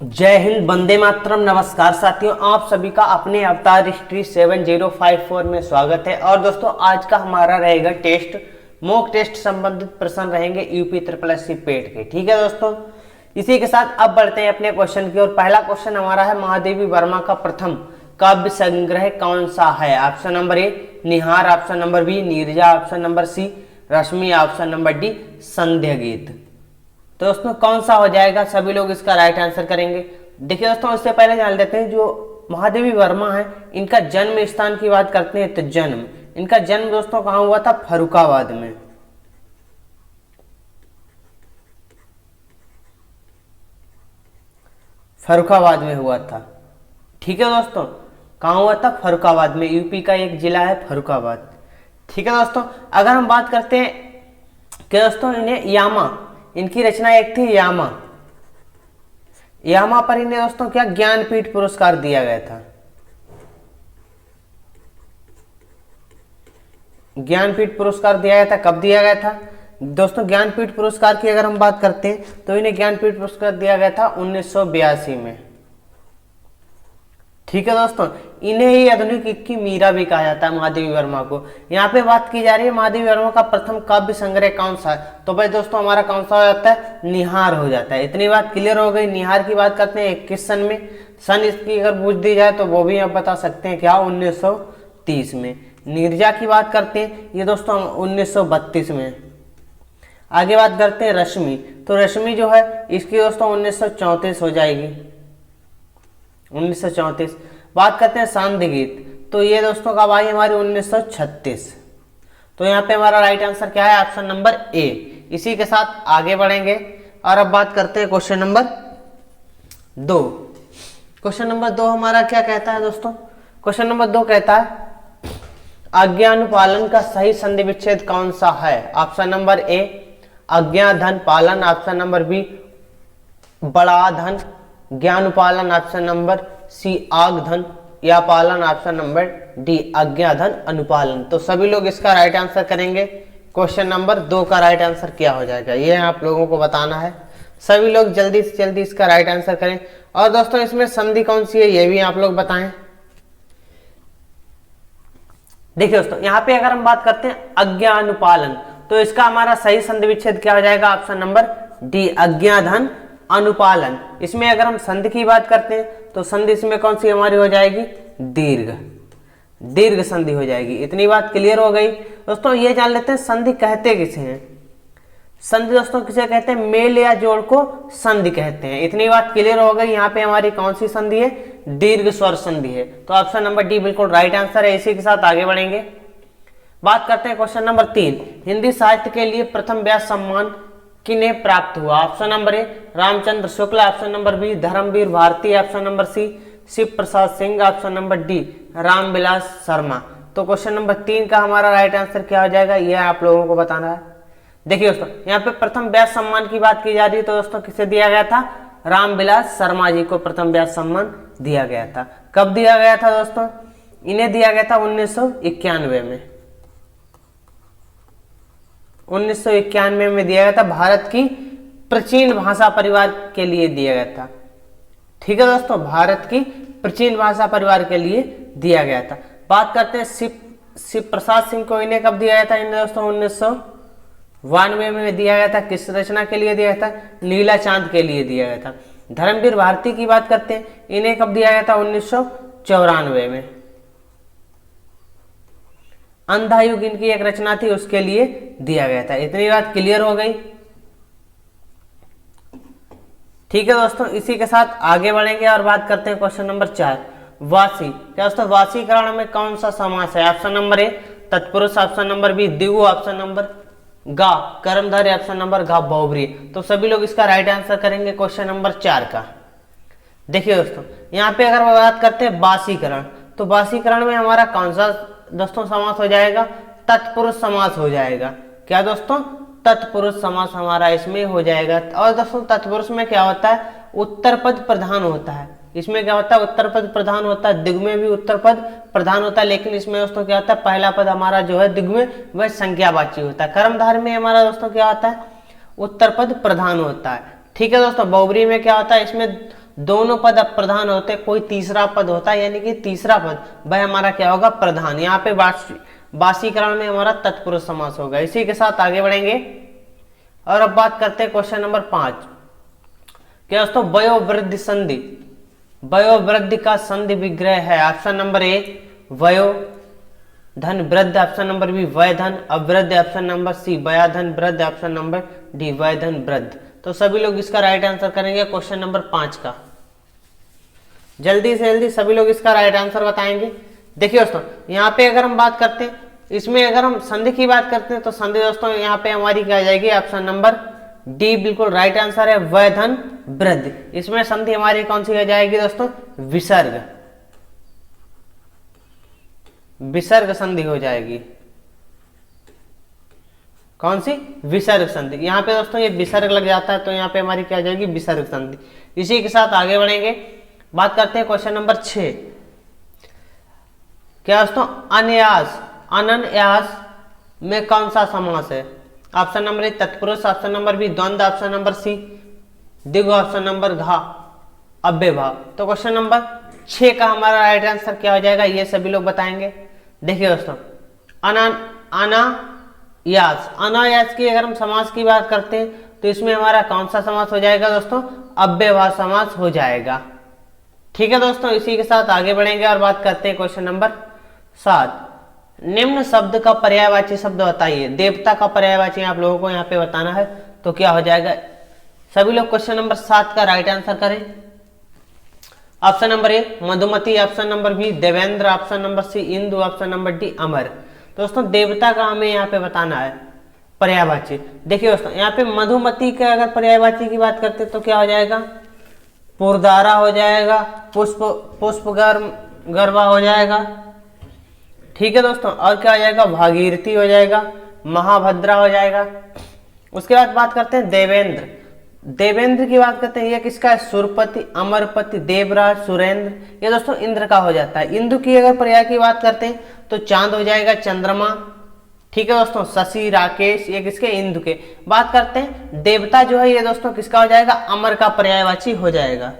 जय हिंद, वंदे मातरम। नमस्कार साथियों, आप सभी का अपने अवतार हिस्ट्री 7054 में स्वागत है। और दोस्तों, आज का हमारा रहेगा टेस्ट, मॉक टेस्ट संबंधित प्रश्न रहेंगे यूपी ट्रिपल एससी पेट के। ठीक है दोस्तों, इसी के साथ अब बढ़ते हैं अपने क्वेश्चन की ओर। पहला क्वेश्चन हमारा है, महादेवी वर्मा का प्रथम काव्य संग्रह कौन सा है? Option number A Nihar, option number B Neerja, option number C Rashmi, option number D Sandhya Geet. तो दोस्तों कौन सा हो जाएगा? सभी लोग इसका राइट आंसर करेंगे। देखिए दोस्तों, इससे पहले जान लेते हैं जो महादेवी वर्मा है, इनका जन्म स्थान की बात करते हैं तो इनका जन्म दोस्तों कहाँ हुआ था? फर्रुखाबाद में। फर्रुखाबाद में हुआ था। ठीक है दोस्तों, कहाँ हुआ था? फर्रुखाबाद में। यूपी का एक जिला है फर्रुखाबाद। ठीक है दोस्तों, अगर हम बात करते हैं कि दोस्तों इन्हें यामा, इनकी रचना एक थी यामा। यामा पर इन्हें दोस्तों क्या ज्ञानपीठ पुरस्कार दिया गया था? ज्ञानपीठ पुरस्कार दिया गया था। कब दिया गया था दोस्तों? ज्ञानपीठ पुरस्कार की अगर हम बात करते हैं तो इन्हें ज्ञानपीठ पुरस्कार दिया गया था 1982 में। ठीक है दोस्तों, इन्हें ही आधुनिक युग की मीरा भी कहा जाता है, महादेवी वर्मा को। यहाँ पे बात की जा रही है महादेवी वर्मा का प्रथम काव्य संग्रह कौन सा है? तो भाई दोस्तों हमारा कौन सा हो जाता है? निहार हो जाता है। इतनी बात क्लियर हो गई। निहार की बात करते हैं 21 सन में। सन इसकी अगर पूछ दी जाए तो वो भी आप बता सकते हैं, क्या? 1930 में। नीरजा की बात करते हैं, ये दोस्तों 1932 में। आगे बात करते हैं रश्मि, तो रश्मि जो है इसकी दोस्तों 1934 हो जाएगी, 1934। बात करते हैं सांध्य गीत, तो ये दोस्तों कब आई? हमारी 1936। तो यहाँ पे हमारा राइट आंसर क्या है? ऑप्शन नंबर ए। इसी के साथ आगे बढ़ेंगे और अब बात करते हैं क्वेश्चन नंबर 2। क्वेश्चन नंबर 2 हमारा क्या कहता है दोस्तों? क्वेश्चन नंबर 2 कहता है, आज्ञानुपालन का सही संधि विच्छेद कौन सा है? ऑप्शन नंबर ए आज्ञा धन पालन, ऑप्शन नंबर बी बड़ा धन ज्ञानुपालन, ऑप्शन नंबर सी आग धन या पालन, ऑप्शन नंबर डी आज्ञा धन अनुपालन। तो सभी लोग इसका राइट आंसर करेंगे। क्वेश्चन नंबर 2 का राइट आंसर क्या हो जाएगा, ये आप लोगों को बताना है। सभी लोग जल्दी से जल्दी इसका राइट आंसर करें। और दोस्तों इसमें संधि कौन सी है ये भी आप लोग बताएं। देखिए दोस्तों, यहाँ पे अगर हम बात करते हैं आज्ञानुपालन, तो इसका हमारा सही संधि विच्छेद क्या हो जाएगा? ऑप्शन नंबर डी आज्ञाधन अनुपालन। इसमें अगर हम संधि की बात करते हैं तो संधि इसमें कौन सी हमारी हो जाएगी? दीर्घ संधि हो जाएगी। इतनी बात क्लियर हो गई दोस्तों। ये जान लेते हैं संधि कहते किसे हैं। संधि दोस्तों किसे कहते हैं? मेल या जोड़ को संधि कहते हैं। इतनी बात क्लियर हो गई। यहाँ पे हमारी कौन सी संधि है? दीर्घ स्वर संधि है। तो ऑप्शन नंबर डी बिल्कुल राइट आंसर है। इसी के साथ आगे बढ़ेंगे। बात करते हैं क्वेश्चन नंबर 3, हिंदी साहित्य के लिए प्रथम व्यास सम्मान किन्हें प्राप्त हुआ? Option number A Ramchandra Shukla, option number B Dharamvir Bharati, option number C Shiv Prasad Singh, option number D Ramvilas Sharma. तो क्वेश्चन नंबर 3 का हमारा राइट आंसर क्या हो जाएगा, यह आप लोगों को बताना है। देखिए दोस्तों, यहाँ पे प्रथम व्यास सम्मान की बात की जा रही है, तो दोस्तों किसे दिया गया था? रामविलास शर्मा जी को प्रथम व्यास सम्मान दिया गया था। कब दिया गया था दोस्तों? इन्हें दिया गया था 1991 में। 1991 में दिया गया था। भारत की प्राचीन भाषा परिवार के लिए दिया गया था। ठीक है दोस्तों, भारत की प्राचीन भाषा परिवार के लिए दिया गया था। बात करते हैं शिव प्रसाद सिंह को, इन्हें कब दिया गया था? इन्हें दोस्तों 1992 में दिया गया था। किस रचना के लिए दिया गया था? नीला चांद के लिए दिया गया था। धर्मवीर भारती की बात करते हैं, इन्हें कब दिया गया था? 1994 में। अंधा युग इनकी एक रचना थी, उसके लिए दिया गया था। इतनी बात क्लियर हो गई। ठीक है दोस्तों, इसी के साथ आगे बढ़ेंगे और बात करते हैं क्वेश्चन नंबर 4, वासी। क्या दोस्तों वासीकरण में कौन सा समास है? ऑप्शन नंबर ए तत्पुरुष, ऑप्शन नंबर बी दिगु, ऑप्शन नंबर गा कर्मधारय, ऑप्शन नंबर घा बहुब्रीहि। तो सभी लोग इसका राइट आंसर करेंगे क्वेश्चन नंबर 4 का। देखिए दोस्तों, यहाँ पे अगर बात करते हैं वासीकरण, तो वासीकरण में हमारा कौन सा दोस्तों समास हो जाएगा? तत्पुरुष समास हो जाएगा। क्या दोस्तों? तत्पुरुष समास हमारा इसमें हो जाएगा। और दोस्तों तत्पुरुष में क्या होता है? उत्तर पद प्रधान होता है। इसमें क्या होता है? उत्तर पद प्रधान होता है। दिग में भी उत्तर पद प्रधान होता है, लेकिन इसमें दोस्तों क्या होता है? पहला पद हमारा जो है दिग में वह संज्ञावाची होता है। कर्मधारय में हमारा दोस्तों क्या होता है? उत्तर पद प्रधान होता है। ठीक है दोस्तों, बहुब्रीहि में क्या होता है? इसमें दोनों पद अप्रधान होते, कोई तीसरा पद होता है, यानी कि तीसरा पद वह हमारा क्या होगा, प्रधान। यहाँ पे वाशीकरण में हमारा तत्पुरुष समास होगा। इसी के साथ आगे बढ़ेंगे और अब बात करते हैं क्वेश्चन नंबर 5। क्या दोस्तों, वयोवृद्धि संधि, वयोवृद्धि का संधि विग्रह है। ऑप्शन नंबर ए वयो धन वृद्ध, ऑप्शन नंबर बी वय धन अवृद्ध, ऑप्शन नंबर सी वया धन वृद्ध, ऑप्शन नंबर डी वय धन वृद्ध। तो सभी लोग इसका राइट आंसर करेंगे क्वेश्चन नंबर 5 का। जल्दी से जल्दी सभी लोग इसका राइट आंसर बताएंगे। देखिए दोस्तों, यहाँ पे अगर हम बात करते हैं, इसमें अगर हम संधि की बात करते हैं तो संधि दोस्तों यहाँ पे हमारी क्या आ जाएगी, ऑप्शन नंबर डी बिल्कुल राइट आंसर है, वय धन वृद्ध। इसमें संधि हमारी कौन सी आ जाएगी दोस्तों, विसर्ग, विसर्ग संधि हो जाएगी। कौन सी, विसर्ग संधि। यहाँ पे दोस्तों ये विसर्ग लग जाता है तो यहाँ पे हमारी क्या आ जाएगी, विसर्ग संधि। इसी के साथ आगे बढ़ेंगे, बात करते हैं क्वेश्चन नंबर 6। क्या दोस्तों, अनयास अनन्यास में कौन सा समास है। ऑप्शन नंबर ए तत्पुरुष, ऑप्शन नंबर बी द्वंद्व, ऑप्शन नंबर सी द्विगु, ऑप्शन नंबर घा अव्ययभाव। तो क्वेश्चन नंबर 6 का हमारा राइट आंसर क्या हो जाएगा, ये सभी लोग बताएंगे। देखिए दोस्तों, अनायास, अनायास की अगर हम समास की बात करते हैं तो इसमें हमारा कौन सा समास हो जाएगा दोस्तों, अव्ययभाव समास हो जाएगा। ठीक है दोस्तों, इसी के साथ आगे बढ़ेंगे और बात करते हैं क्वेश्चन नंबर 7। निम्न शब्द का पर्यायवाची शब्द बताइए। देवता का पर्यायवाची आप लोगों को यहाँ पे बताना है, तो क्या हो जाएगा। सभी लोग क्वेश्चन नंबर 7 का राइट आंसर करें। ऑप्शन नंबर ए मधुमती, ऑप्शन नंबर बी देवेंद्र, ऑप्शन नंबर सी इंदु, ऑप्शन नंबर डी अमर। दोस्तों देवता का हमें यहाँ पे बताना है पर्यायवाची। देखिए दोस्तों, यहाँ पे मधुमती का अगर पर्यायवाची की बात करते तो क्या हो जाएगा, पुरदारा हो जाएगा, पुष्प गर्वा हो जाएगा। ठीक है दोस्तों, और क्या हो जाएगा, भागीरथी हो जाएगा, महाभद्रा हो जाएगा। उसके बाद बात करते हैं देवेंद्र। देवेंद्र की बात करते हैं, ये किसका है, सुरपति, अमरपति, देवराज, सुरेंद्र। ये दोस्तों इंद्र का हो जाता है। इंदु की अगर पर्याय की बात करते हैं तो चांद हो जाएगा, चंद्रमा। ठीक है दोस्तों, शशि, राकेश, ये किसके, इंदु के। बात करते हैं देवता जो है ये दोस्तों किसका हो जाएगा, अमर का पर्यायवाची हो जाएगा।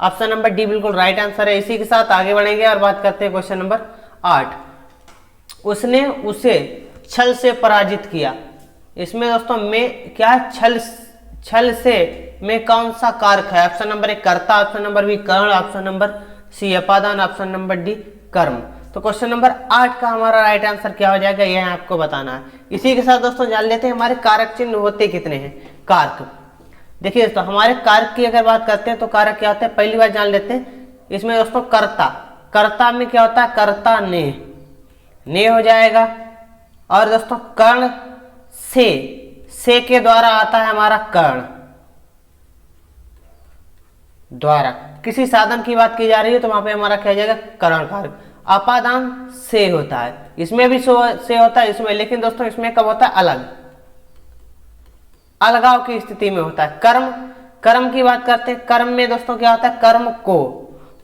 ऑप्शन नंबर डी बिल्कुल राइट आंसर है। इसी के साथ आगे बढ़ेंगे और बात करते हैं क्वेश्चन नंबर 8। उसने उसे छल से पराजित किया। इसमें दोस्तों में क्या, छल से में कौन सा कारक है। ऑप्शन नंबर ए कर्ता, ऑप्शन नंबर बी कर्ण, ऑप्शन नंबर सी अपादान, ऑप्शन नंबर डी कर्म। तो क्वेश्चन नंबर 8 का हमारा राइट आंसर क्या हो जाएगा, यह आपको बताना है। इसी के साथ दोस्तों जान लेते हैं हमारे कारक चिन्ह होते कितने हैं। कारक, देखिए दोस्तों हमारे कारक की अगर बात करते हैं तो कारक क्या होते हैं, पहली बार जान लेते हैं। इसमें दोस्तों कर्ता, कर्ता में क्या होता है, कर्ता ने हो जाएगा। और दोस्तों कर्ण से के द्वारा आता है हमारा कर्ण द्वारा। किसी साधन की बात की जा रही है तो वहां पे हमारा क्या जाएगा, कर्ण कारक। अपादान से होता है, इसमें भी से होता है इसमें, लेकिन दोस्तों इसमें कब होता है, अलग, अलगाव की स्थिति में होता है। कर्म, कर्म की बात करते हैं, कर्म में दोस्तों क्या होता है, कर्म को।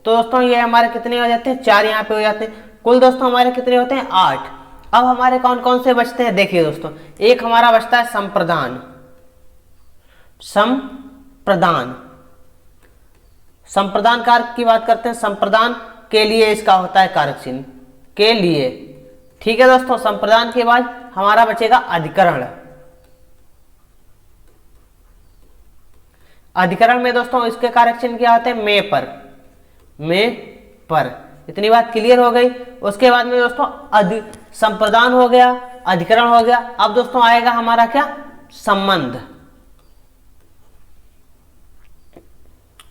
तो दोस्तों ये हमारे कितने हो जाते हैं, 4 यहाँ पे हो जाते हैं। कुल दोस्तों हमारे कितने होते हैं, 8। अब हमारे कौन कौन से बचते हैं, देखिए दोस्तों एक हमारा बचता है संप्रदान। संप्रदान कारक की बात करते हैं, संप्रदान के लिए इसका होता है कारक चिन्ह के लिए। ठीक है दोस्तों, संप्रदान के बाद हमारा बचेगा अधिकरण। अधिकरण में दोस्तों इसके कारक चिन्ह क्या होते हैं, में पर। इतनी बात क्लियर हो गई। उसके बाद में दोस्तों संप्रदान हो गया, अधिकरण हो गया। अब दोस्तों आएगा हमारा क्या, संबंध।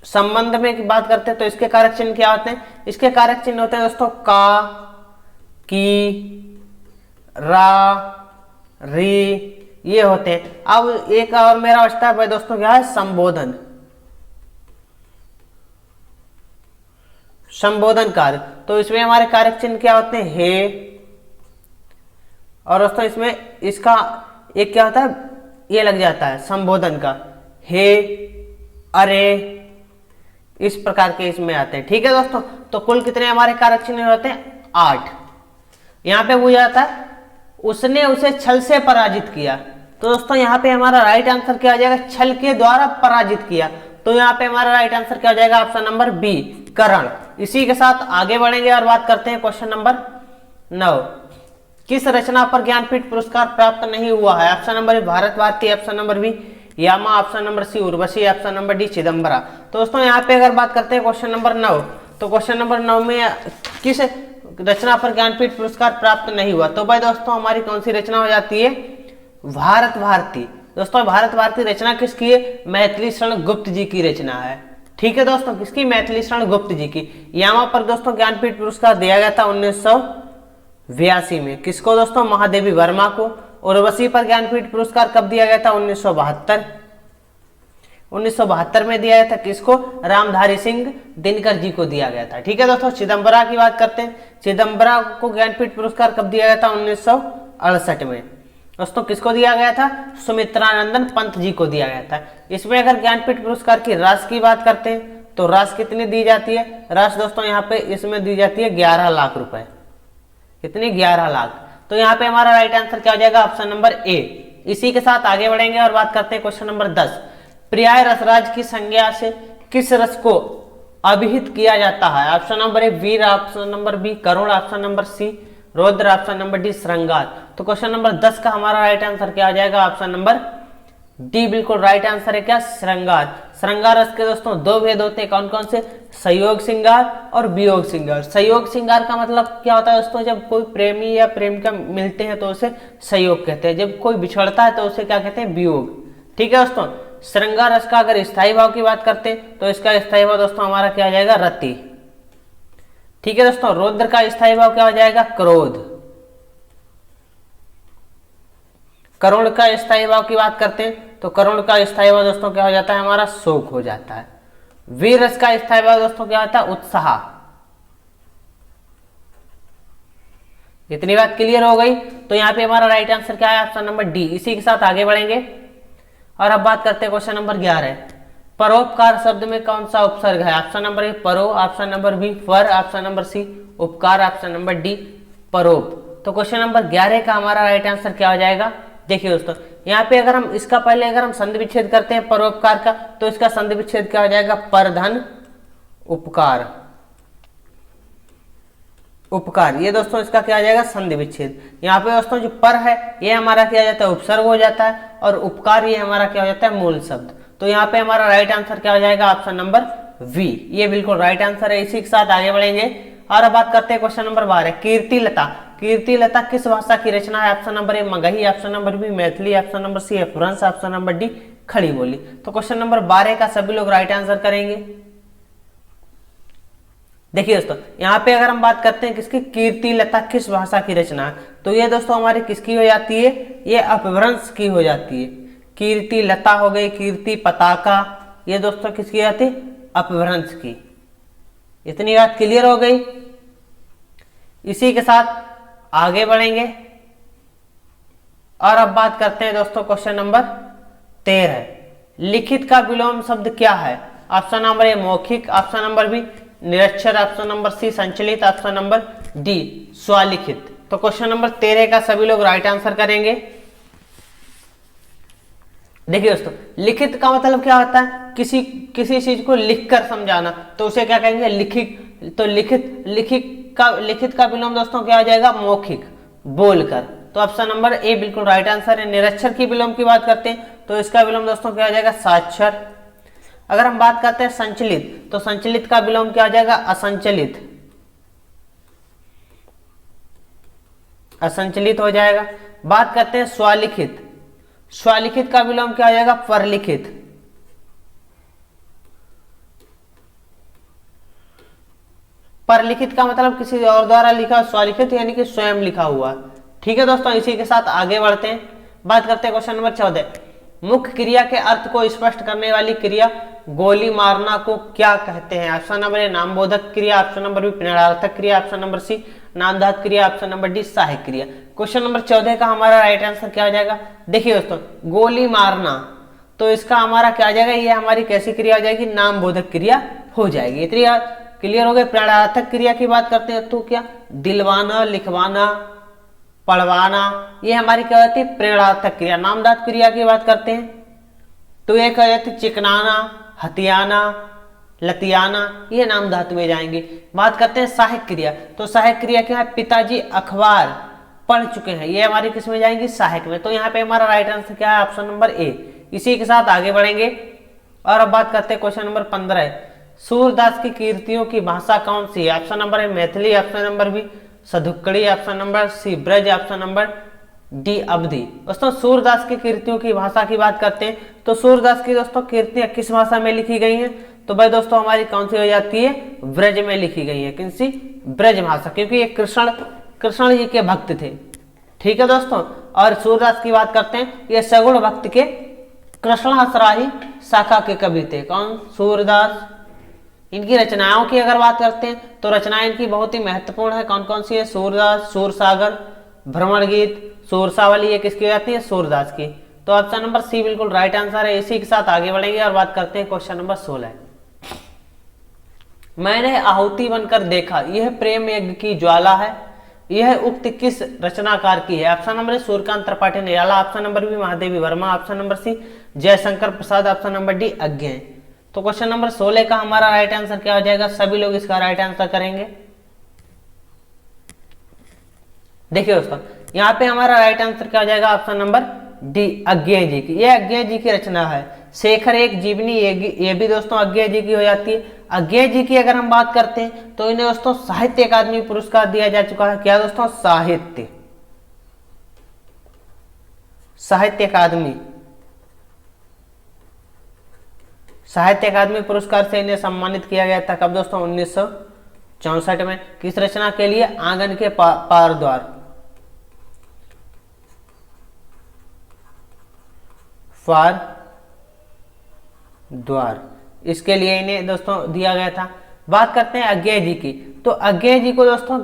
संबंध में बात करते हैं तो इसके कारक चिन्ह क्या होते हैं, इसके कारक चिन्ह होते हैं दोस्तों का, की, रा, री, ये होते हैं। अब एक और मेरा बचता है दोस्तों क्या है, संबोधन। संबोधन कारक, तो इसमें हमारे कारक चिन्ह क्या होते हैं, हे। और दोस्तों इसमें इसका एक क्या होता है, ये लग जाता है संबोधन का, हे, अरे, इस प्रकार के इसमें आते हैं। ठीक है दोस्तों, तो कुल कितने हमारे कारक चिन्ह होते हैं, 8। यहाँ पे वो जाता है उसने उसे छल से पराजित किया। तो दोस्तों यहाँ पे हमारा राइट आंसर क्या आ जाएगा, छल के द्वारा पराजित किया। तो यहाँ पे हमारा राइट आंसर क्या हो जाएगा, ऑप्शन नंबर बी करण। इसी के साथ आगे बढ़ेंगे और बात करते हैं क्वेश्चन नंबर 9। किस रचना पर ज्ञानपीठ पुरस्कार प्राप्त नहीं हुआ है? Option number A Bharat Bharati, option number B Yama, option number C Urvashi, option number D Chidambara. तो दोस्तों यहाँ पे अगर बात करते हैं क्वेश्चन नंबर 9, तो क्वेश्चन नंबर 9 में किस रचना पर ज्ञानपीठ पुरस्कार प्राप्त नहीं हुआ? तो भाई दोस्तों हमारी कौन सी रचना हो जाती है, भारत भारती। दोस्तों भारत भारती रचना किसकी है? मैथिली शरण गुप्त जी की रचना है। ठीक है दोस्तों, किसकी? मैथिली शरण गुप्त जी की। यामा पर दोस्तों ज्ञानपीठ पुरस्कार दिया गया था 1982 में। किसको दोस्तों? महादेवी वर्मा को। उर्वशी पर ज्ञानपीठ पुरस्कार कब दिया गया था? 1972 में दिया गया था। किसको? रामधारी सिंह दिनकर जी को दिया गया था। ठीक है दोस्तों, चिदम्बरा की बात करते हैं। चिदम्बरा को ज्ञानपीठ पुरस्कार कब दिया गया था? 1968 में। दोस्तों किसको दिया गया था? सुमित्रानंदन पंत जी को दिया गया था। इसमें अगर ज्ञानपीठ पुरस्कार की राशि की बात करते हैं तो राशि कितनी दी जाती है? राशि दोस्तों यहाँ पे इसमें दी जाती है 11 लाख रुपए। कितनी? 11 लाख। तो यहाँ पे हमारा राइट आंसर क्या हो जाएगा? ऑप्शन नंबर ए। इसी के साथ आगे बढ़ेंगे और बात करते हैं क्वेश्चन नंबर 10। पर्याय रसराज की संज्ञा से किस रस को अभिहित किया जाता है? ऑप्शन नंबर ए वीर, ऑप्शन नंबर बी करुण, ऑप्शन नंबर सी रौद्र, ऑप्शन नंबर डी श्रृंगार। तो क्वेश्चन नंबर 10 का हमारा राइट आंसर क्या आ जाएगा? ऑप्शन नंबर डी बिल्कुल राइट आंसर है। क्या? श्रृंगार। श्रृंगार रस के दोस्तों दो भेद होते हैं, कौन कौन से? संयोग श्रृंगार और वियोग श्रृंगार। संयोग श्रृंगार का मतलब क्या होता है दोस्तों? जब कोई प्रेमी या प्रेमिका मिलते हैं तो उसे संयोग कहते हैं, जब कोई बिछड़ता है तो उसे क्या कहते हैं? वियोग। ठीक है दोस्तों, श्रृंगार रस का अगर स्थायी भाव की बात करते हैं तो इसका स्थायी भाव दोस्तों हमारा क्या आ जाएगा? रति। ठीक है दोस्तों, रौद्र का स्थायी भाव क्या हो जाएगा? क्रोध। करुण का स्थायी भाव की बात करते हैं तो करुण का स्थायी भाव दोस्तों क्या हो जाता है? हमारा शोक हो जाता है। वीर रस का स्थायी भाव दोस्तों क्या होता है? उत्साह। इतनी बात क्लियर हो गई। तो यहाँ पे हमारा राइट आंसर क्या है? Option number D. इसी के साथ आगे बढ़ेंगे और अब बात करते हैं क्वेश्चन नंबर 11। परोपकार शब्द में कौन सा उपसर्ग है? ऑप्शन नंबर ए परो, ऑप्शन नंबर बी फर, ऑप्शन नंबर सी उपकार, ऑप्शन नंबर डी परोप। तो क्वेश्चन नंबर 11 का हमारा राइट आंसर क्या हो जाएगा? देखिए दोस्तों, यहाँ पे अगर हम इसका पहले अगर हम संधि विच्छेद करते हैं परोपकार का, तो इसका संधि विच्छेद क्या हो जाएगा? परधन उपकार। उपकार, ये दोस्तों इसका क्या आ जाएगा? संधि विच्छेद। यहाँ पे दोस्तों जो पर है ये हमारा क्या हो जाता है? उपसर्ग हो जाता है, और उपकार ये हमारा क्या हो जाता है? मूल शब्द। तो यहाँ पे हमारा राइट आंसर क्या हो जाएगा? ऑप्शन नंबर वी, ये बिल्कुल राइट आंसर है। इसी के साथ आगे बढ़ेंगे और अब बात करते हैं क्वेश्चन नंबर 12। कीर्तिलता। कीर्तिलता किस भाषा की रचना है? Option number A Magahi, option number B Maithili, option number C Apabhramsha, option number D खड़ी बोली। तो क्वेश्चन नंबर 12 का सभी लोग राइट आंसर करेंगे। देखिए दोस्तों, यहाँ पे अगर हम बात करते हैं किसकी? कीर्तिलता किस भाषा की रचना है, तो ये दोस्तों हमारी किसकी हो जाती है? ये अपभ्रंश की हो जाती है। कीर्तिलता हो गई, कीर्ति पताका, ये दोस्तों किसकी हो जाती है? अपभ्रंश की। इतनी बात क्लियर हो गई। इसी के साथ आगे बढ़ेंगे और अब बात करते हैं दोस्तों क्वेश्चन नंबर 13। लिखित का विलोम शब्द क्या है? ऑप्शन नंबर ए मौखिक, ऑप्शन नंबर बी निरक्षर, ऑप्शन नंबर सी संचलित, ऑप्शन नंबर डी स्वलिखित। तो क्वेश्चन नंबर 13 का सभी लोग राइट आंसर करेंगे। देखिए दोस्तों, लिखित का मतलब क्या होता है? किसी चीज को लिखकर समझाना, तो उसे क्या कहेंगे? लिखित। तो लिखित का विलोम दोस्तों क्या हो जाएगा? मौखिक, बोलकर। तो ऑप्शन नंबर ए बिल्कुल राइट आंसर है। निरक्षर की विलोम की बात करते हैं तो इसका विलोम दोस्तों क्या हो जाएगा? साक्षर। अगर हम बात करते हैं संचलित, तो संचलित का विलोम क्या हो जाएगा? असंचलित। असंचलित हो जाएगा। बात करते हैं स्वलिखित, स्वलिखित का विलोम क्या हो जाएगा? परलिखित। परलिखित का मतलब किसी और द्वारा लिखा, स्वलिखित यानी कि स्वयं लिखा हुआ। ठीक है दोस्तों, इसी के साथ आगे बढ़ते हैं। बात करते हैं क्वेश्चन नंबर 14। मुख्य क्रिया के अर्थ को स्पष्ट करने वाली क्रिया गोली मारना को क्या कहते हैं? ऑप्शन नंबर ए नामबोधक क्रिया, ऑप्शन नंबर बी प्रेरणार्थक क्रिया, ऑप्शन नंबर सी नामधात क्रिया, ऑप्शन नंबर डी सहायक क्रिया। क्वेश्चन नंबर 14 का हमारा राइट आंसर क्या हो जाएगा? देखिए दोस्तों, गोली मारना, तो इसका हमारा क्या आ जाएगा? ये हमारी कैसी क्रिया हो जाएगी? नामबोधक क्रिया हो जाएगी। इतनी क्लियर हो गई। प्रेरणार्थक क्रिया की बात करते हैं तो क्या? दिलवाना, लिखवाना, पढ़वाना, ये हमारी क्या होती है? प्रेरणार्थक क्रिया। नामधात क्रिया की बात करते हैं तो एक हो जाती चिकनाना, हथियाना, लतियाना, ये नाम धातु में जाएंगे। बात करते हैं सहायक क्रिया, तो सहायक क्रिया क्या है, पिताजी अखबार पढ़ चुके हैं, ये हमारी किस में जाएंगी, सहायक में। तो यहाँ पे हमारा राइट आंसर क्या है, ऑप्शन नंबर ए। इसी के साथ आगे बढ़ेंगे और अब बात करते हैं क्वेश्चन नंबर 15। सूरदास की कीर्तियों की भाषा कौन सी है, option number A Maithili, option number B Sadhukkadi, option number C Braj, option number D Awadhi. दोस्तों सूरदास की कीर्तियों की भाषा की बात करते हैं तो सूरदास की दोस्तों कीर्तियां किस भाषा में लिखी गई हैं, तो भाई दोस्तों हमारी कौन सी हो जाती है, ब्रज में लिखी गई है। किन सी, ब्रज भाषा, क्योंकि ये कृष्ण जी के भक्त थे। ठीक है दोस्तों, और सूरदास की बात करते हैं, ये सगुण भक्त के कृष्णासराही शाखा के कवि थे। कौन, सूरदास। इनकी रचनाओं की अगर बात करते हैं तो रचनाएं इनकी बहुत ही महत्वपूर्ण है। कौन कौन सी है, सूरदास, सूरसागर, भ्रमण गीत, सूरसावली, ये किसकी हो जाती है, सूरदास की। तो ऑप्शन नंबर सी बिल्कुल राइट आंसर है। इसी के साथ आगे बढ़ेंगे और बात करते हैं क्वेश्चन नंबर 16। मैंने आहुति बनकर देखा, यह प्रेम यज्ञ की ज्वाला है, यह उक्त किस रचनाकार की है, option number A Suryakant Tripathi Nirala, option number B Mahadevi Verma, option number C Jaishankar Prasad, option number D Agyeya. तो क्वेश्चन नंबर 16 का हमारा राइट आंसर क्या हो जाएगा, सभी लोग इसका राइट आंसर करेंगे। देखिए दोस्तों यहाँ पे हमारा राइट आंसर क्या हो जाएगा, ऑप्शन नंबर डी अज्ञेय जी की। ये अज्ञेय जी की रचना है। शेखर एक जीवनी, ये भी दोस्तों अज्ञेय जी की हो जाती है। अज्ञेय जी की अगर हम बात करते हैं तो इन्हें दोस्तों साहित्य अकादमी पुरस्कार दिया जा चुका है। क्या दोस्तों, साहित्य अकादमी पुरस्कार से इन्हें सम्मानित किया गया था। कब दोस्तों, 1964 में। किस रचना के लिए, आंगन के पार द्वार, इसके लिए इन्हें दोस्तों दिया गया था। बात करते हैं अज्ञेय जी की, तो अज्ञेय जी को दोस्तों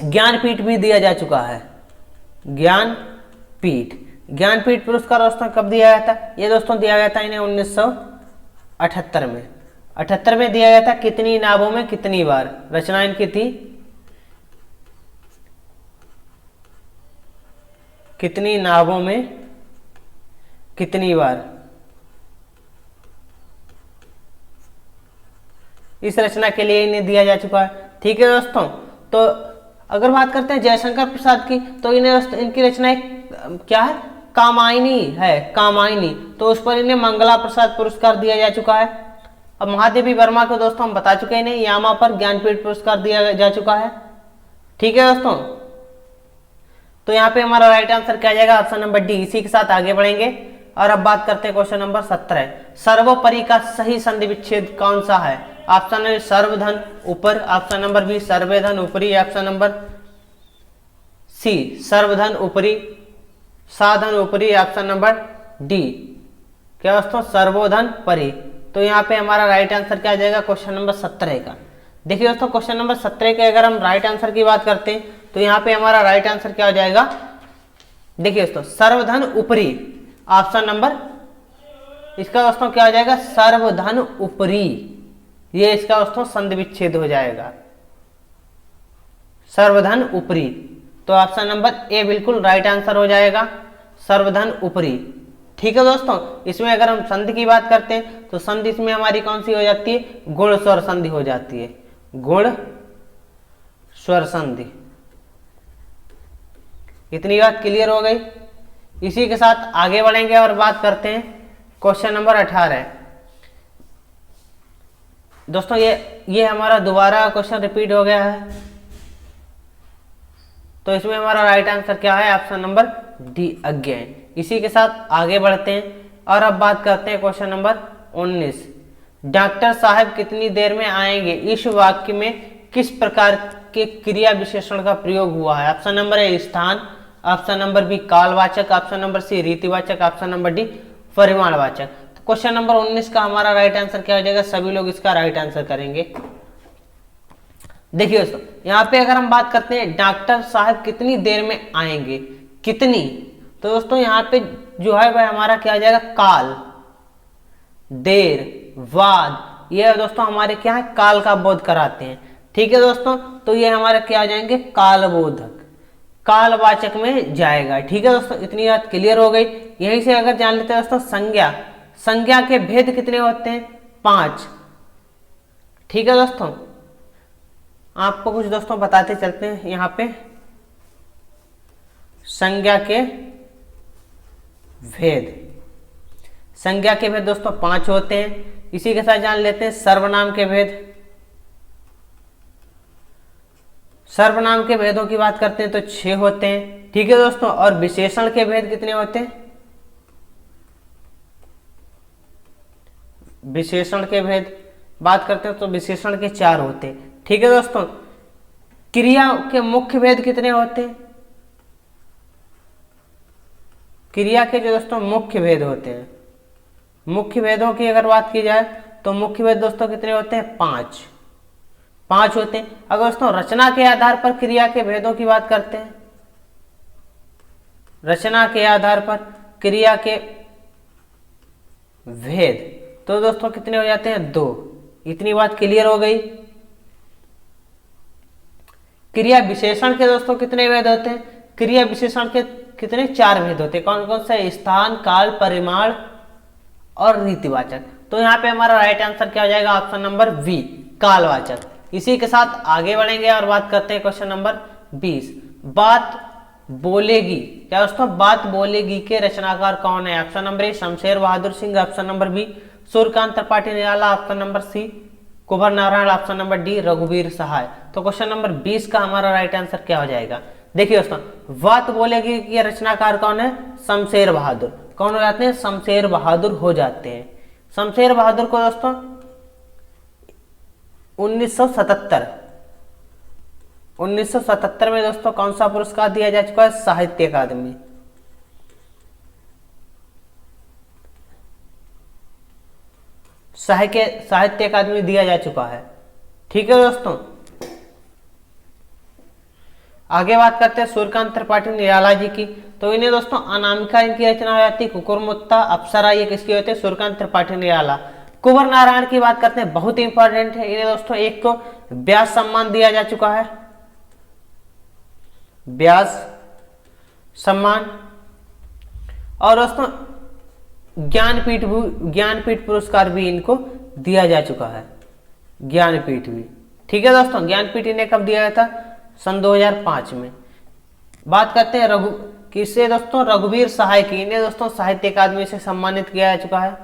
ज्ञानपीठ भी दिया जा चुका है। ज्ञानपीठ पुरस्कार दोस्तों कब दिया गया था, ये दोस्तों दिया गया था इन्हें 1978 में। 78 में दिया गया था। कितनी नावों में कितनी बार, रचना इनकी थी कितनी नावों में कितनी बार। इस रचना के लिए इन्हें दिया जा चुका है। ठीक है दोस्तों, तो अगर बात करते हैं जयशंकर प्रसाद की, तो इन्हें इनकी रचना क्या है, कामायनी है, कामायनी। तो उस पर इन्हें मंगला प्रसाद पुरस्कार दिया जा चुका है। अब महादेवी वर्मा को दोस्तों हम बता चुके हैं, इन्हें यामा पर ज्ञानपीठ पुरस्कार दिया जा चुका है। ठीक है दोस्तों, तो यहाँ पे हमारा राइट आंसर क्या आ जाएगा, ऑप्शन नंबर डी। इसी के साथ आगे बढ़ेंगे और अब बात करते हैं क्वेश्चन नंबर 17। सर्वोपरि का सही संधि विच्छेद कौन सा है, ऑप्शन ए सर्वधन ऊपर, ऑप्शन नंबर बी सर्वधन ऊपरी, ऑप्शन नंबर सी सर्वधन ऊपरी, साधन ऊपरी, ऑप्शन नंबर डी क्या दोस्तों, सर्वोधन परी। तो यहाँ पे हमारा राइट आंसर क्या आ जाएगा, क्वेश्चन नंबर 17 का। देखिए दोस्तों क्वेश्चन नंबर 17 के अगर हम राइट आंसर की बात करते हैं तो यहाँ पे हमारा राइट आंसर क्या हो जाएगा, देखिए दोस्तों सर्वधन ऊपरी, ऑप्शन नंबर इसका दोस्तों क्या हो जाएगा, सर्वधन ऊपरी। ये इसका दोस्तों संधि विच्छेद हो जाएगा, सर्वधन ऊपरी। तो ऑप्शन नंबर ए बिल्कुल राइट आंसर हो जाएगा, सर्वधन ऊपरी। ठीक है दोस्तों, इसमें अगर हम संधि की बात करते हैं तो संधि इसमें हमारी कौन सी हो जाती है, गुण स्वर संधि हो जाती है, गुण स्वर संधि। इतनी बात क्लियर हो गई। इसी के साथ आगे बढ़ेंगे और बात करते हैं क्वेश्चन नंबर 18। दोस्तों ये हमारा दोबारा क्वेश्चन रिपीट हो गया है, तो इसमें हमारा राइट आंसर क्या है, ऑप्शन नंबर डी अज्ञेय। इसी के साथ आगे बढ़ते हैं और अब बात करते हैं क्वेश्चन नंबर 19। डॉक्टर साहब कितनी देर में आएंगे, इस वाक्य में किस प्रकार के क्रिया विशेषण का प्रयोग हुआ है, ऑप्शन नंबर ए स्थान, ऑप्शन नंबर बी कालवाचक, ऑप्शन नंबर सी रीतिवाचक, ऑप्शन नंबर डी परिमाणवाचक। तो क्वेश्चन नंबर 19 का हमारा राइट आंसर क्या हो जाएगा, सभी लोग इसका राइट आंसर करेंगे। देखिए दोस्तों यहाँ पे अगर हम बात करते हैं डॉक्टर साहब कितनी देर में आएंगे, कितनी, तो दोस्तों यहाँ पे जो है वह हमारा क्या आ जाएगा, काल, देर, वाद, ये दोस्तों हमारे क्या है, काल का बोध कराते हैं। ठीक है दोस्तों, तो ये हमारे क्या आ जाएंगे, कालबोधक, कालवाचक में जाएगा। ठीक है दोस्तों, इतनी बात क्लियर हो गई। यहीं से अगर जान लेते हैं दोस्तों संज्ञा, संज्ञा के भेद कितने होते हैं? 5। ठीक है दोस्तों, आपको कुछ दोस्तों बताते चलते हैं। यहाँ पे संज्ञा के भेद, संज्ञा के भेद दोस्तों 5 होते हैं। इसी के साथ जान लेते हैं सर्वनाम के भेद। सर्वनाम के भेदों की बात करते हैं तो 6 होते हैं। ठीक है दोस्तों, और विशेषण के भेद कितने होते हैं? विशेषण के भेद बात करते हैं तो विशेषण के 4 होते हैं। ठीक है दोस्तों, क्रिया के मुख्य भेद कितने होते हैं? क्रिया के जो दोस्तों मुख्य भेद होते हैं, मुख्य भेदों की अगर बात की जाए तो मुख्य भेद दोस्तों कितने होते हैं? 5 होते हैं। अगर दोस्तों रचना के आधार पर क्रिया के भेदों की बात करते हैं, रचना के आधार पर क्रिया के भेद, तो दोस्तों कितने हो जाते हैं? 2। इतनी बात क्लियर हो गई। क्रिया विशेषण के दोस्तों कितने भेद होते हैं? क्रिया विशेषण के कितने? 4 भेद होते हैं। कौन कौन से? स्थान, काल, परिमाण और रीतिवाचक। तो यहाँ पे हमारा राइट आंसर क्या हो जाएगा? ऑप्शन नंबर बी, कालवाचक। इसी के साथ आगे बढ़ेंगे और बात करते हैं क्वेश्चन नंबर 20। बात बोलेगी, क्या दोस्तों? बात बोलेगी के रचनाकार कौन है? Option number A Shamsher Bahadur Singh, option number B Suryakant Tripathi Nirala, option number C Kunwar Narayan, option number D रघुवीर सहाय। तो क्वेश्चन नंबर 20 का हमारा राइट आंसर क्या हो जाएगा? देखिए दोस्तों, बात बोलेगी के रचनाकार कौन है? शमशेर बहादुर। कौन हो जाते हैं? शमशेर बहादुर हो जाते हैं। शमशेर बहादुर को दोस्तों 1977 में दोस्तों कौन सा पुरस्कार दिया जा चुका है? साहित्य अकादमी। साहित्य अकादमी दिया जा चुका है। ठीक है दोस्तों, आगे बात करते हैं सूर्यकांत त्रिपाठी निराला जी की। तो इन्हें दोस्तों अनामिका इनकी रचना हो जाती है, कुकुरमुत्ता, अप्सरा, ये किसकी होते हैं? सूर्यकांत त्रिपाठी निराला। कुंवर नारायण की बात करते हैं, बहुत इंपॉर्टेंट है। इन्हें दोस्तों एक को व्यास सम्मान दिया जा चुका है, व्यास सम्मान। और दोस्तों ज्ञानपीठ पुरस्कार भी इनको दिया जा चुका है, ज्ञानपीठ भी। ठीक है दोस्तों, ज्ञानपीठ इन्हें कब दिया गया था? सन 2005 में। बात करते हैं किससे दोस्तों? रघुवीर सहाय की। इन्हें दोस्तों साहित्य अकादमी से सम्मानित किया जा चुका है।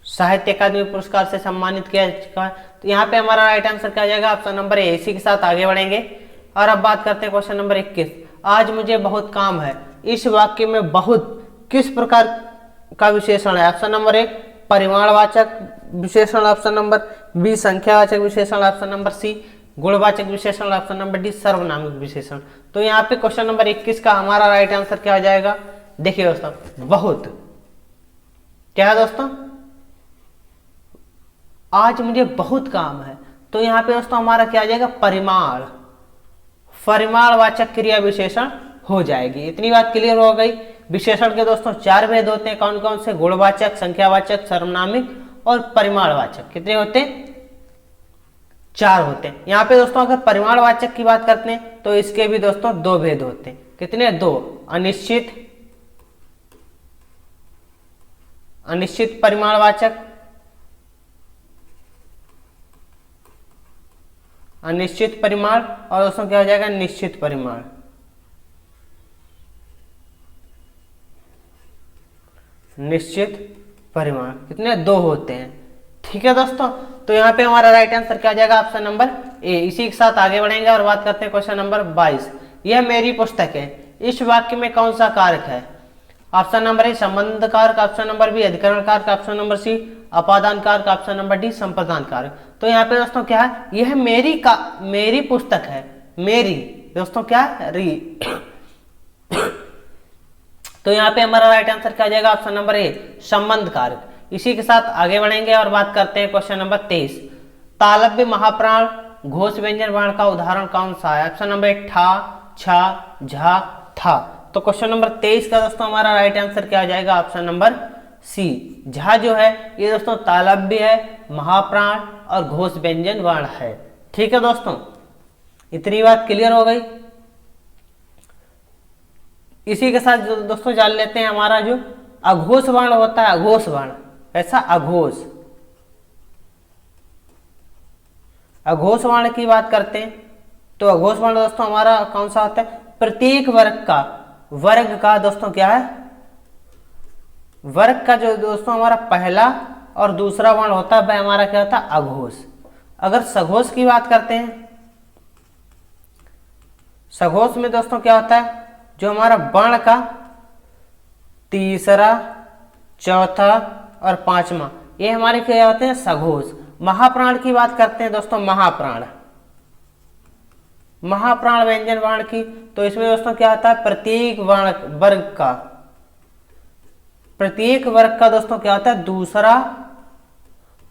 साहित्य अकादमी पुरस्कार से सम्मानित किया जा चुका है। तो यहाँ पे हमारा राइट आंसर क्या आ जाएगा? ऑप्शन नंबर ए। इसी के साथ आगे बढ़ेंगे और अब बात करते हैं क्वेश्चन नंबर 21। आज मुझे बहुत काम है, इस वाक्य में बहुत किस प्रकार का विशेषण है? ऑप्शन नंबर ए परिमाणवाचक विशेषण, ऑप्शन नंबर बी संख्यावाचक विशेषण, ऑप्शन नंबर सी गुणवाचक विशेषण, ऑप्शन नंबर डी सर्वनामिक विशेषण। तो यहाँ पे क्वेश्चन नंबर 21 का हमारा राइट आंसर क्या हो जाएगा? देखिए दोस्तों, बहुत। क्या है दोस्तों? आज मुझे बहुत काम है। तो यहाँ पे दोस्तों हमारा क्या आ जाएगा? परिमाणवाचक क्रिया विशेषण हो जाएगी। इतनी बात क्लियर हो गई। विशेषण के दोस्तों 4 भेद होते हैं। कौन कौन से? गुणवाचक, संख्यावाचक, सर्वनामिक और परिमाणवाचक। कितने होते हैं? 4 होते हैं। यहाँ पे दोस्तों अगर परिमाणवाचक की बात करते हैं तो इसके भी दोस्तों 2 भेद होते हैं। कितने? 2। अनिश्चित परिमाणवाचक, अनिश्चित परिमाण, और दोस्तों क्या हो जाएगा? निश्चित परिमाण। निश्चित परिमाण कितने? 2 होते हैं। ठीक है दोस्तों, तो यहाँ पे हमारा राइट आंसर क्या आ जाएगा? ऑप्शन नंबर ए। इसी के साथ आगे बढ़ेंगे और बात करते हैं क्वेश्चन नंबर 22। यह मेरी पुस्तक है, इस वाक्य में कौन सा कारक है? ऑप्शन नंबर ए संबंध कारक, ऑप्शन नंबर बी अधिकरण कारक, ऑप्शन नंबर सी अपादान कारक, ऑप्शन नंबर डी संप्रदान कारक। तो यहाँ पे दोस्तों क्या है? यह मेरी पुस्तक है। मेरी दोस्तों क्या है? री। तो यहाँ पे हमारा राइट आंसर क्या आ जाएगा? ऑप्शन नंबर ए संबंध कारक। इसी के साथ आगे बढ़ेंगे और बात करते हैं क्वेश्चन नंबर 23। तालव्य महाप्राण घोष व्यंजन वर्ण का उदाहरण कौन सा है? ऑप्शन नंबर ए ठा, छा, झा, था। तो क्वेश्चन नंबर 23 का दोस्तों हमारा राइट आंसर क्या हो जाएगा? ऑप्शन नंबर सी झा जो है ये दोस्तों तालव्य है, महाप्राण और घोष व्यंजन वर्ण है। ठीक है दोस्तों, इतनी बात क्लियर हो गई। इसी के साथ दोस्तों जान लेते हैं हमारा जो अघोष वर्ण होता है, अघोष वर्ण, ऐसा अघोष, अघोष वर्ण की बात करते हैं तो अघोष वर्ण दोस्तों हमारा कौन सा होता है? प्रत्येक वर्ग का दोस्तों क्या है? वर्ग का जो दोस्तों हमारा पहला और दूसरा वर्ण होता है वह हमारा क्या होता है? अघोष। अगर सघोष की बात करते हैं, सघोष में दोस्तों क्या होता है? जो हमारा वर्ण का तीसरा, चौथा और पांचवा, ये हमारे क्या होते हैं? सघोष। महाप्राण की बात करते हैं दोस्तों, महाप्राण, महाप्राण व्यंजन वर्ण की, तो इसमें दोस्तों क्या होता है? प्रत्येक वर्ग का दोस्तों क्या होता है? दूसरा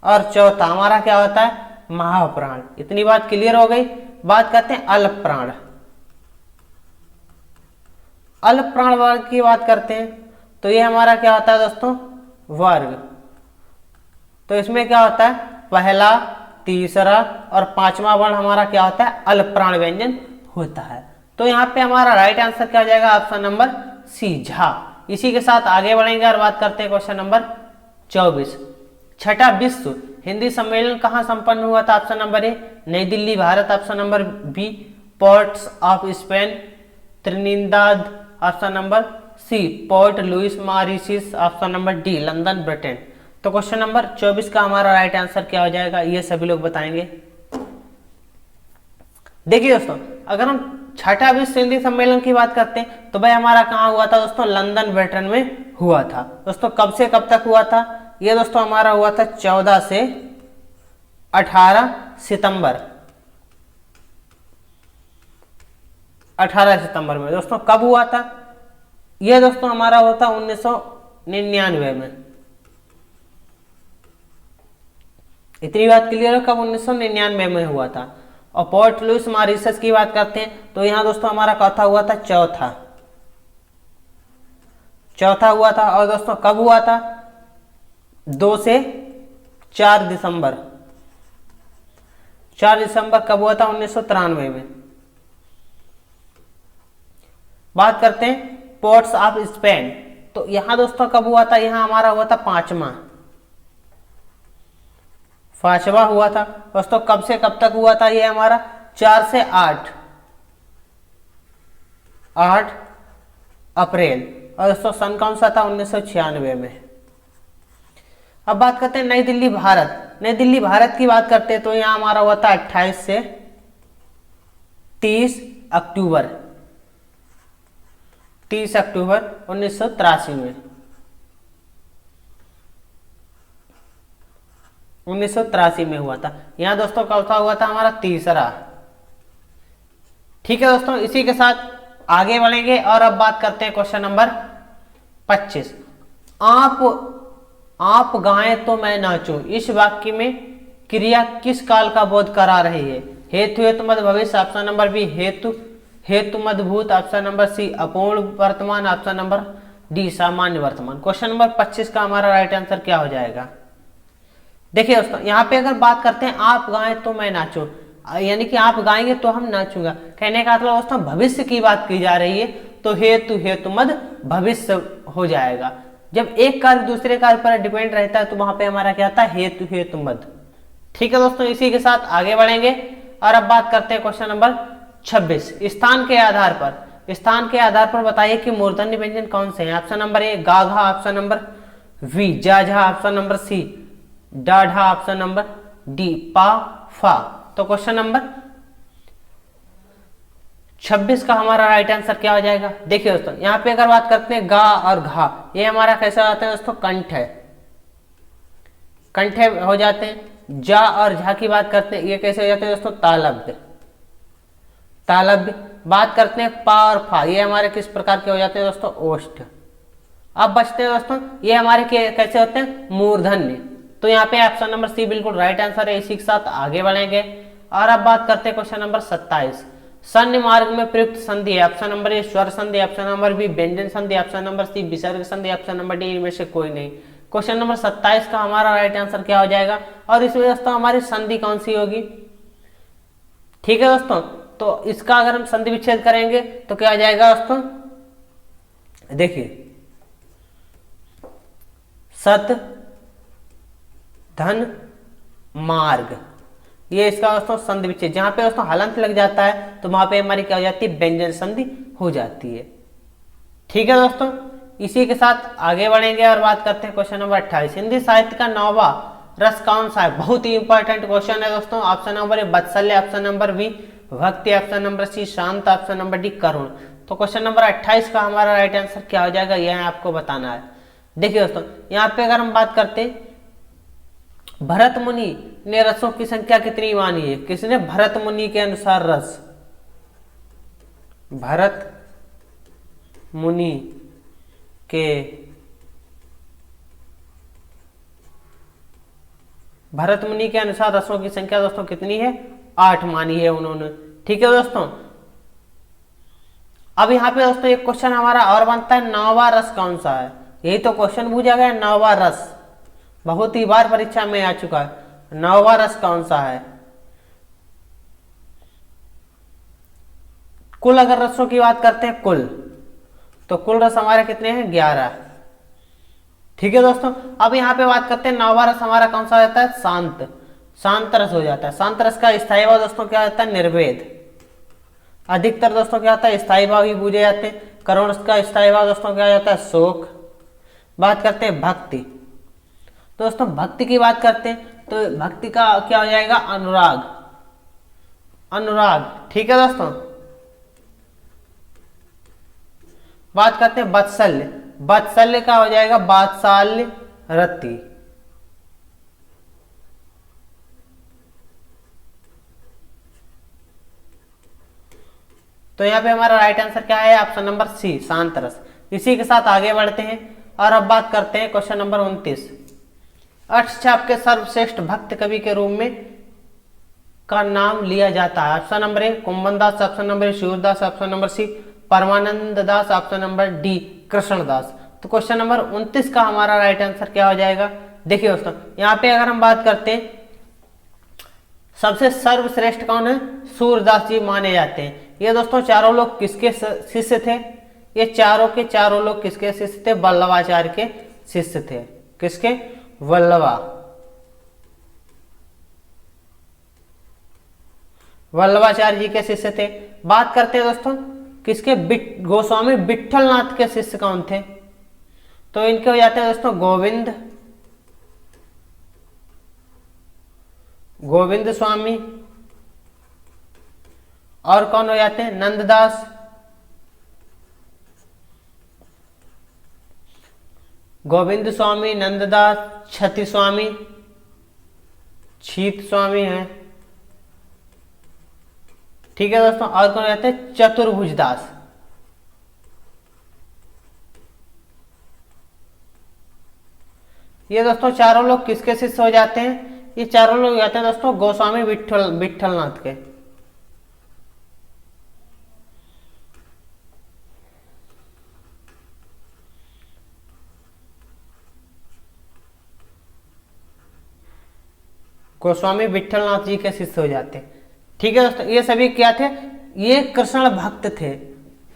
और चौथा हमारा क्या होता है? महाप्राण। इतनी बात क्लियर हो गई। बात करते हैं अल्प प्राण। अल्प प्राण वर्ग की बात करते हैं तो ये हमारा क्या होता है दोस्तों? वर्ग। तो इसमें क्या होता है? पहला, तीसरा और पांचवा वर्ण हमारा क्या होता है? अल्प प्राण व्यंजन होता है। तो यहाँ पे हमारा राइट आंसर क्या हो जाएगा? Option number C, Jha. इसी के साथ आगे बढ़ेंगे और बात करते हैं क्वेश्चन नंबर 24। छठा विश्व हिंदी सम्मेलन कहाँ संपन्न हुआ था? Option number A New Delhi Bharat, option number B ports of Spain Trinidad, option number C Port Louis Mauritius, option number D London Britain. तो क्वेश्चन नंबर 24 का हमारा राइट आंसर क्या हो जाएगा? ये सभी लोग बताएंगे। देखिए दोस्तों, अगर हम छठा विश्व हिंदी सम्मेलन की बात करते हैं तो भाई हमारा कहाँ हुआ था दोस्तों? लंदन ब्रिटेन में हुआ था। दोस्तों कब से कब तक हुआ था? ये दोस्तों हमारा हुआ था 14 से 18 सितंबर, 18 सितंबर में। दोस्तों कब हुआ था? यह दोस्तों हमारा हुआ था 1999 में। इतनी बात क्लियर है, कब? 1999 में हुआ था। और पोर्ट लुइस मॉरिशस की बात करते हैं तो यहां दोस्तों हमारा चौथा हुआ था, चौथा हुआ था। और दोस्तों कब हुआ था? 2 से 4 दिसंबर, 4 दिसंबर कब हुआ था? 1993 में। बात करते हैं पोर्ट्स ऑफ स्पेन, तो यहां दोस्तों कब हुआ था? यहां हमारा हुआ था पांचवा हुआ था। दोस्तों कब से कब तक हुआ था? ये हमारा 4 से 8 अप्रैल। और दोस्तों सन कौन सा था? 1996 में। अब बात करते हैं नई दिल्ली भारत। नई दिल्ली भारत की बात करते हैं तो यहां हमारा हुआ था 28 से 30 अक्टूबर, 30 अक्टूबर 1983 में, 1983 में हुआ था। यहां दोस्तों चौथा हुआ था हमारा तीसरा। ठीक है दोस्तों, इसी के साथ आगे बढ़ेंगे और अब बात करते हैं क्वेश्चन नंबर 25। आप गाएं तो मैं नाचूं, इस वाक्य में क्रिया किस काल का बोध करा रही है? हेतु हेतु मध्य भविष्य, ऑप्शन नंबर बी हेतु मध्य भूत, ऑप्शन नंबर सी अपूर्ण वर्तमान, ऑप्शन नंबर डी सामान्य वर्तमान। क्वेश्चन नंबर 25 का हमारा राइट आंसर क्या हो जाएगा? देखिए दोस्तों, यहाँ पे अगर बात करते हैं आप गाएं तो मैं नाचूं, यानी कि आप गाएंगे तो हम नाचूंगा, कहने का मतलब दोस्तों भविष्य की बात की जा रही है तो हेतु मद भविष्य हो जाएगा। जब एक कार्य दूसरे कार्य पर डिपेंड रहता है तो वहां पे हमारा क्या आता है? हेतु मद। ठीक है दोस्तों, इसी के साथ आगे बढ़ेंगे और अब बात करते हैं क्वेश्चन नंबर 26। स्थान के आधार पर बताइए कि मूर्धन्य व्यंजन कौन से हैं? ऑप्शन नंबर ए गाघा, ऑप्शन नंबर वी जाझा, ऑप्शन नंबर सी डाढ़ा, ऑप्शन नंबर डी पा फा। तो क्वेश्चन नंबर 26 का हमारा राइट आंसर क्या हो जाएगा? देखिए दोस्तों, यहाँ पे अगर बात करते हैं गा और घा, ये हमारा कैसा आता है दोस्तों? कंठ हो जाते हैं। जा और झा की बात करते हैं, ये कैसे हो जाते हैं दोस्तों? तालव्य। बात करते हैं पा और फा, ये हमारे किस प्रकार के हो जाते हैं दोस्तों? ओष्ठ। अब बचते हैं दोस्तों, ये हमारे कैसे होते हैं? मूर्धन्य। तो यहाँ पे ऑप्शन नंबर सी बिल्कुल राइट आंसर है। इसी के साथ आगे बढ़ेंगे और अब बात करते हैं क्वेश्चन नंबर 27। संधि मार्ग में प्रयुक्त संधि है, ऑप्शन नंबर ए स्वर संधि, ऑप्शन नंबर बी व्यंजन संधि, ऑप्शन नंबर सी विसर्ग संधि, ऑप्शन नंबर डी इनमें से कोई नहीं। क्वेश्चन नंबर 27 का हमारा राइट आंसर क्या हो जाएगा? और इसमें दोस्तों हमारी संधि कौन सी होगी? ठीक है दोस्तों, तो इसका अगर हम संधि विच्छेद करेंगे तो क्या हो जाएगा दोस्तों? देखिए सत धन मार्ग, ये इसका दोस्तों संधि विच्छेद, जहां पे दोस्तों हलंत लग जाता है तो वहां पे हमारी क्या हो जाती है, व्यंजन संधि हो जाती है। ठीक है दोस्तों, इसी के साथ आगे बढ़ेंगे और बात करते हैं क्वेश्चन नंबर 28। हिंदी साहित्य का 9वां रस कौन सा है? बहुत ही इंपॉर्टेंट क्वेश्चन है दोस्तों। ऑप्शन नंबर ए वात्सल्य, ऑप्शन नंबर बी भक्ति, ऑप्शन नंबर सी शांत, ऑप्शन नंबर डी करुण। तो क्वेश्चन नंबर 28 का हमारा राइट आंसर क्या हो जाएगा, यह आपको बताना है। देखिए दोस्तों, यहाँ पे अगर हम बात करते हैं भरत मुनि ने रसों की संख्या कितनी मानी है? किसने? भरत मुनि के अनुसार रस, भरत मुनि के अनुसार रसों की संख्या दोस्तों कितनी है? 8 मानी है उन्होंने। ठीक है दोस्तों, अब यहाँ पे दोस्तों एक क्वेश्चन हमारा और बनता है, 9वां रस कौन सा है? यही तो क्वेश्चन पूछा गया, 9वां रस बहुत ही बार परीक्षा में आ चुका है। 9वां रस कौन सा है? कुल अगर रसों की बात करते हैं कुल, तो कुल रस हमारे कितने हैं? 11। ठीक है दोस्तों, अब यहाँ पे बात करते हैं 9वां रस हमारा कौन सा होता है? शांत, शांत रस हो जाता है। शांत रस का स्थायी भाव दोस्तों क्या होता है? निर्वेद। अधिकतर दोस्तों क्या होता है? स्थायी भाव ही पूछे जाते हैं। करुण रस का स्थायी भाव दोस्तों क्या होता है? शोक। बात करते हैं भक्ति, दोस्तों भक्ति की बात करते हैं तो भक्ति का क्या हो जाएगा? अनुराग, अनुराग। ठीक है दोस्तों, बात करते हैं वात्सल्य, वात्सल्य का हो जाएगा वात्सल्य रति। तो यहाँ पे हमारा राइट आंसर क्या है? ऑप्शन नंबर सी शांत रस। इसी के साथ आगे बढ़ते हैं और अब बात करते हैं क्वेश्चन नंबर 29। अष्टचाप के सर्वश्रेष्ठ भक्त कवि के रूप में का नाम लिया जाता है? Option number A Kumbhan Das, option number A Surdas, option number C Parmanand Das, option number D Krishnadas. तो क्वेश्चन नंबर 29 का हमारा राइट आंसर क्या हो जाएगा? देखिए दोस्तों, यहाँ पे अगर हम बात करते हैं सबसे सर्वश्रेष्ठ कौन है? सूरदास जी माने जाते हैं। ये दोस्तों चारों लोग किसके शिष्य थे? ये चारों के चारों लोग किसके शिष्य थे? वल्लभाचार्य के शिष्य थे। किसके? वल्लभाचार्य जी के शिष्य थे। बात करते हैं दोस्तों किसके? गोस्वामी विट्ठलनाथ के शिष्य कौन थे? तो इनके हो जाते हैं दोस्तों गोविंद, गोविंद स्वामी, और कौन हो जाते हैं? नंददास, गोविंद स्वामी, नंददास, छति स्वामी, छीत स्वामी है। ठीक है दोस्तों, और कौन हो जाते हैं? चतुर्भुज दास। ये दोस्तों चारों लोग किसके शिष्य हो जाते हैं? ये चारों लोग जाते हैं दोस्तों गोस्वामी विट्ठलनाथ के। गोस्वामी विट्ठलनाथ जी के शिष्य हो जाते हैं। ठीक है दोस्तों, ये सभी क्या थे? ये कृष्ण भक्त थे।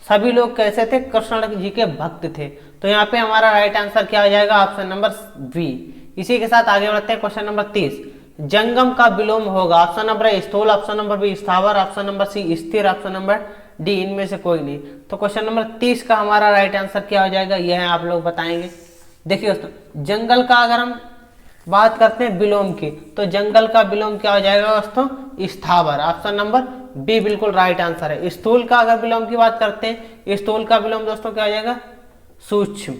सभी लोग कैसे थे? कृष्ण जी के भक्त थे। तो यहाँ पे हमारा राइट आंसर क्या हो जाएगा? Option number B. इसी के साथ आगे बढ़ते हैं क्वेश्चन नंबर 30। जंगम का विलोम होगा? ऑप्शन नंबर ए स्थूल, ऑप्शन नंबर बी स्थावर, ऑप्शन नंबर सी स्थिर, ऑप्शन नंबर डी इनमें से कोई नहीं। तो क्वेश्चन नंबर 30 का हमारा राइट आंसर क्या हो जाएगा, यह आप लोग बताएंगे। देखिए दोस्तों, जंगल का अगर हम बात करते हैं विलोम की, तो जंगल का विलोम क्या हो जाएगा दोस्तों? स्थावर। ऑप्शन नंबर बी बिल्कुल राइट आंसर है। स्थूल का अगर विलोम की बात करते हैं, स्थूल का विलोम दोस्तों क्या हो जाएगा? सूक्ष्म।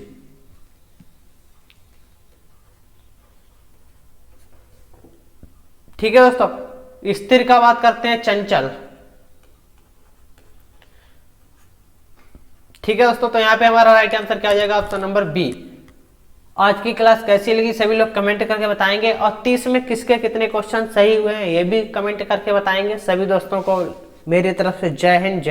ठीक है दोस्तों, स्थिर का बात करते हैं चंचल। ठीक है दोस्तों, तो यहाँ पे हमारा राइट आंसर क्या हो जाएगा? Option number B. आज की क्लास कैसी लगी सभी लोग कमेंट करके बताएंगे, और 30 में किसके कितने क्वेश्चन सही हुए हैं ये भी कमेंट करके बताएंगे। सभी दोस्तों को मेरी तरफ से जय हिंद, जय